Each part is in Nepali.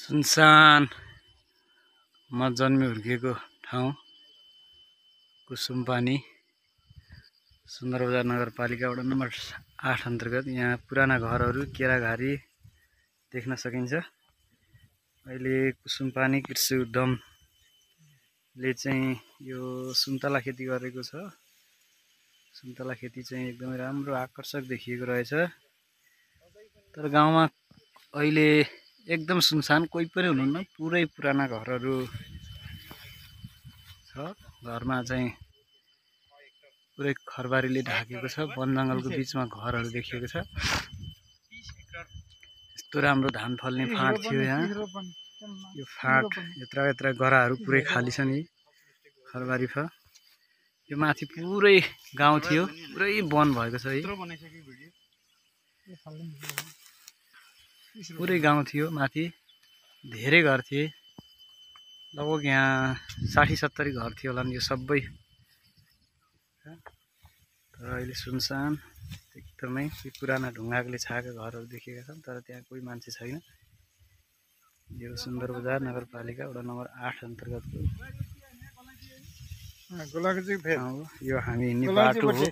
सुनसान म जन्मे हुर्किएको ठाउँ कुसुमपानी सुन्दरबजार नगरपालिका वडा नम्बर 8 अन्तर्गत। यहाँ पुराना घरहरू केराघारी देख्न सकिन्छ। अहिले कुसुमपानी कृषि उद्यमले चाहिँ यो सुन्तला खेती गरेको छ। सुन्तला खेती चाहिँ एकदमै राम्रो आकर्षक देखिएको रहेछ। तर गाउँमा अहिले एकदम सुनसान, कोही पनि हुनुहुन्न। पुरै पुराना घरहरू छ। घरमा चाहिँ पुरै खरबारीले ढाकेको छ। वन जङ्गलको बिचमा घरहरू देखिएको छ। यस्तो राम्रो धान फल्ने फाँट थियो यहाँ। यो फाँट यत्र यत्र गराहरू पुरै खाली छन्। यी खरबारी छ। यो माथि पुरै गाउँ थियो, पुरै वन भएको छ। पुरै गाउँ थियो, माथि धेरै घर थिए। लगभग यहाँ 60-70 घर थियो होला नि यो सबै। तर अहिले सुनसान एकदमै। पुराना ढुङ्गाले छाएका घरहरू देखिएका छन्, तर त्यहाँ कोही मान्छे छैन। यो सुन्दरबजार नगरपालिका वडा नम्बर 8 अन्तर्गतको यो हामी हिँड्ने बाटो हो।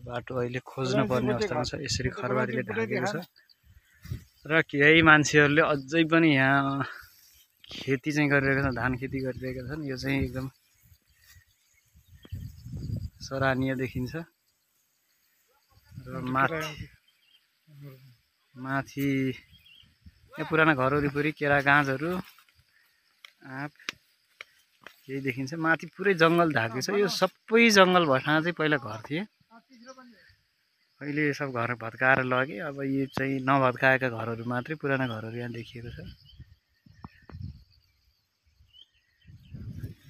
बाटो अहिले खोज्न पर्ने अवस्थामा छ। यसरी खरबारीले ढाकेको छ र केही मान्छेहरूले अझै पनि यहाँ खेती चाहिँ गरिरहेका छन्, धान खेती गरिरहेका छन्। यो चाहिँ एकदम सराहनीय देखिन्छ। र माथि यहाँ पुराना घर वरिपरि केरा गाँचहरू आँप यही देखिन्छ। माथि पुरै जङ्गल ढाकेको छ। यो सबै जङ्गल भएको ठाउँ चाहिँ पहिला घर थिए। अहिले सब घर भत्काएर लगे। अब यो चाहिँ नभत्काएका घरहरू मात्रै, पुराना घरहरू यहाँ देखिएको छ।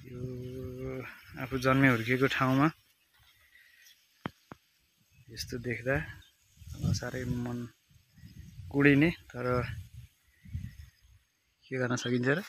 यो आफू जन्मे हुर्किएको ठाउँमा यस्तो देख्दा साह्रै मन कुडिने, तर के गर्न सकिन्छ र।